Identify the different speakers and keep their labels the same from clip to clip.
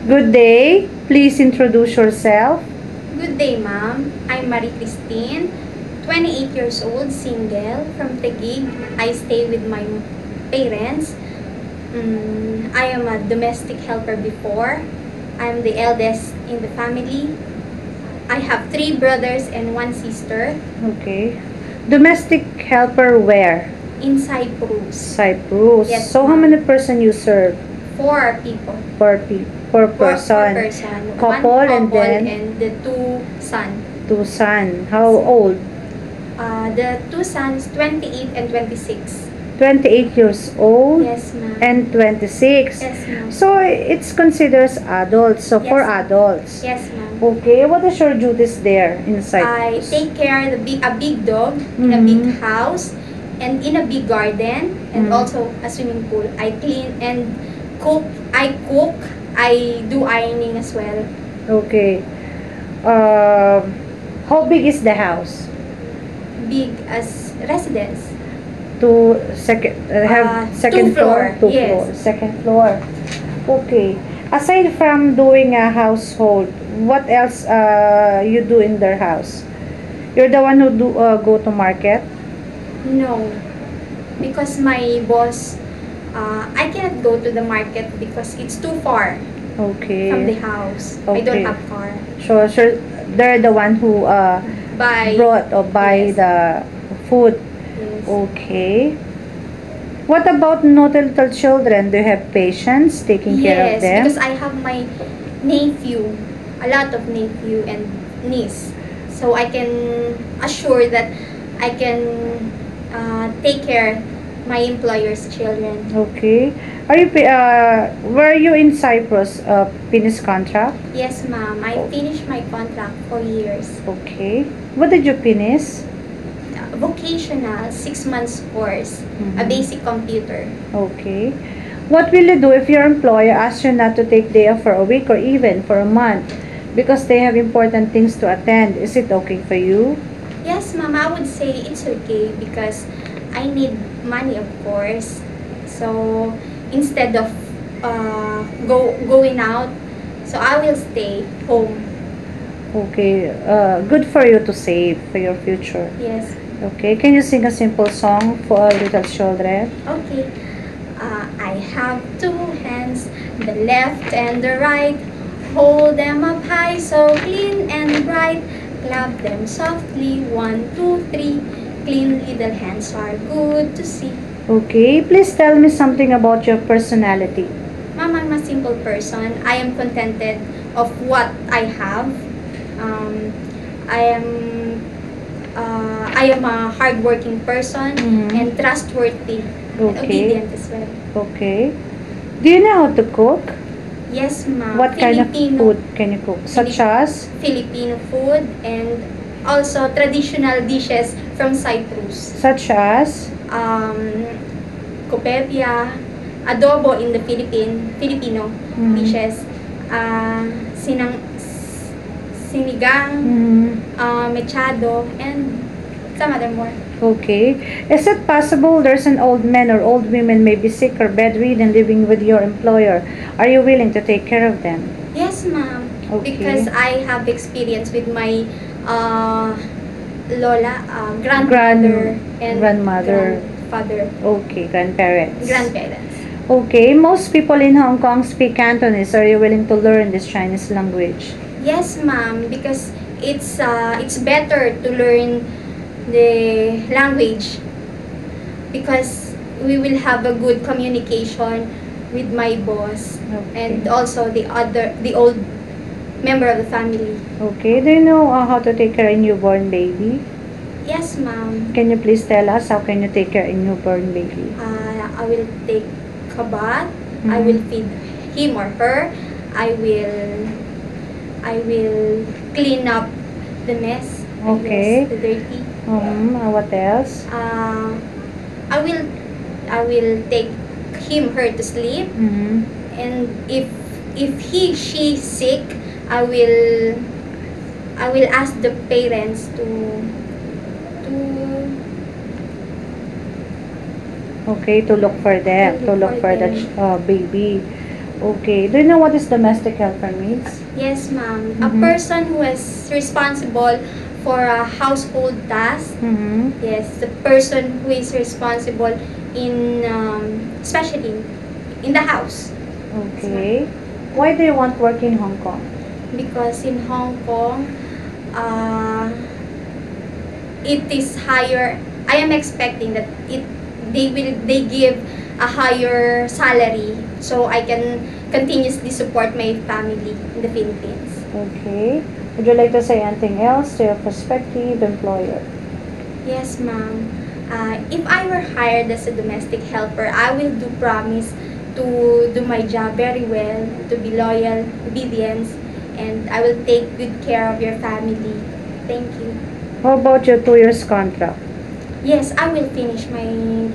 Speaker 1: Good day. Please introduce yourself.
Speaker 2: Good day, ma'am. I'm Marie Christine, 28 years old, single, from Taguig. I stay with my parents. I am a domestic helper before. I'm the eldest in the family. I have 3 brothers and 1 sister.
Speaker 1: Okay. Domestic helper where?
Speaker 2: In Cyprus.
Speaker 1: Cyprus.
Speaker 2: Yes,
Speaker 1: So how
Speaker 2: ma'am.
Speaker 1: many person you serve
Speaker 2: 4 people.
Speaker 1: per
Speaker 2: Four
Speaker 1: person?
Speaker 2: person.
Speaker 1: Couple,
Speaker 2: One
Speaker 1: and
Speaker 2: couple
Speaker 1: then
Speaker 2: and the 2 sons.
Speaker 1: 2 son. How old?
Speaker 2: The 2 sons, 28 and 26.
Speaker 1: 28 years old
Speaker 2: Yes, ma'am.
Speaker 1: and 26.
Speaker 2: Yes, ma'am.
Speaker 1: So it's considered adults. So for
Speaker 2: Yes.
Speaker 1: adults.
Speaker 2: Yes, ma'am.
Speaker 1: Okay. What is your duties there in
Speaker 2: I
Speaker 1: Cyprus?
Speaker 2: take care of a big dog in a big
Speaker 1: Mhm.
Speaker 2: house and in a big garden and
Speaker 1: Mhm.
Speaker 2: also a swimming pool. I clean and cook. I cook. I do ironing as well.
Speaker 1: Okay. How big is the house?
Speaker 2: Big as residence.
Speaker 1: Have second
Speaker 2: 2
Speaker 1: floor?
Speaker 2: floor,
Speaker 1: 2
Speaker 2: yes.
Speaker 1: floor. Second floor. Okay. Aside from doing a household, what else you do in their house? You're the one who go to market?
Speaker 2: No, because my boss, I cannot go to the market because it's too far
Speaker 1: Okay.
Speaker 2: from the house. I don't
Speaker 1: Okay.
Speaker 2: have car.
Speaker 1: So they're the one who
Speaker 2: By
Speaker 1: brought or buy
Speaker 2: Yes.
Speaker 1: the food.
Speaker 2: Yes.
Speaker 1: Okay. What about little children? Do you have patients taking care of
Speaker 2: Yes,
Speaker 1: them?
Speaker 2: because I have my nephew, a lot of nephew and niece. So I can assure that I can take care my employer's children.
Speaker 1: Okay. Were you in Cyprus, finish contract?
Speaker 2: Yes, ma'am. I finished my contract for years.
Speaker 1: Okay. What did you finish?
Speaker 2: Vocational, 6 months course, a
Speaker 1: Mhm.
Speaker 2: basic computer.
Speaker 1: Okay. What will you do if your employer asks you not to take day off for a week or even for a month because they have important things to attend? Is it okay for you?
Speaker 2: Yes, ma'am. I would say it's okay because I need money, of course. So instead of going out, so I will stay home.
Speaker 1: Okay. Good for you to save for your future.
Speaker 2: Yes.
Speaker 1: Okay. Can you sing a simple song for little children?
Speaker 2: Okay. I have 2 hands, the left and the right. Hold them up high, so clean and bright. Clap them softly, 1, 2, 3. Clean little hands are good to see.
Speaker 1: Okay. Please tell me something about your personality.
Speaker 2: Ma'am, I'm a simple person. I am contented of what I have. I am a hardworking person
Speaker 1: Mhm.
Speaker 2: and trustworthy and
Speaker 1: Okay.
Speaker 2: obedient as well.
Speaker 1: Okay. Do you know how to cook?
Speaker 2: Yes, ma'am.
Speaker 1: What kind of
Speaker 2: Filipino-
Speaker 1: food can you cook? Such as?
Speaker 2: Filipino food and also traditional dishes from Cyprus.
Speaker 1: Such as?
Speaker 2: Copepia, adobo in the Filipino
Speaker 1: Mhm.
Speaker 2: dishes, sinigang, mechado, and some other more.
Speaker 1: Okay. Is it possible there's an old man or old women may be sick or bedridden living with your employer? Are you willing to take care of them?
Speaker 2: Yes, ma'am.
Speaker 1: Okay.
Speaker 2: Because I have experience with my lola, grandmother, and
Speaker 1: grandmother.
Speaker 2: grandfather,
Speaker 1: Okay, grandparents.
Speaker 2: grandparents.
Speaker 1: Okay, most people in Hong Kong speak Cantonese. Are you willing to learn this Chinese language?
Speaker 2: Yes, ma'am. Because it's better to learn the language because we will have a good communication with my boss
Speaker 1: Okay.
Speaker 2: and also the old member of the family.
Speaker 1: Okay, do you know how to take care of a newborn baby?
Speaker 2: Yes, ma'am.
Speaker 1: Can you please tell us how can you take care of a newborn baby?
Speaker 2: I will take a bath. I will feed him or her. I will clean up the mess.
Speaker 1: Okay.
Speaker 2: The dirty.
Speaker 1: What else?
Speaker 2: I will take her to sleep. And if she sick, I will ask the parents to
Speaker 1: Okay, to look for them, to look for the
Speaker 2: them.
Speaker 1: baby. Okay. Do you know what is domestic helper means?
Speaker 2: Yes, ma'am. A
Speaker 1: Mhm.
Speaker 2: person who is responsible for a household task.
Speaker 1: Mm-hmm.
Speaker 2: Yes, the person who is responsible in, especially in the house.
Speaker 1: Okay. Why do you want work in Hong Kong?
Speaker 2: Because in Hong Kong, uh, it is higher. I am expecting that they give a higher salary, so I can continuously support my family in the Philippines.
Speaker 1: Okay. Would you like to say anything else to your prospective employer?
Speaker 2: Yes, ma'am. If I were hired as a domestic helper, I will do promise to do my job very well, to be loyal, obedience, and I will take good care of your family. Thank you.
Speaker 1: How about your 2 years contract?
Speaker 2: Yes, I will finish my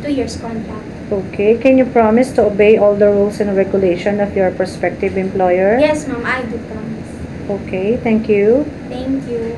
Speaker 2: 2 years contract.
Speaker 1: Okay. Can you promise to obey all the rules and regulation of your prospective employer?
Speaker 2: Yes, ma'am, I do promise.
Speaker 1: Okay. Thank you.
Speaker 2: Thank you.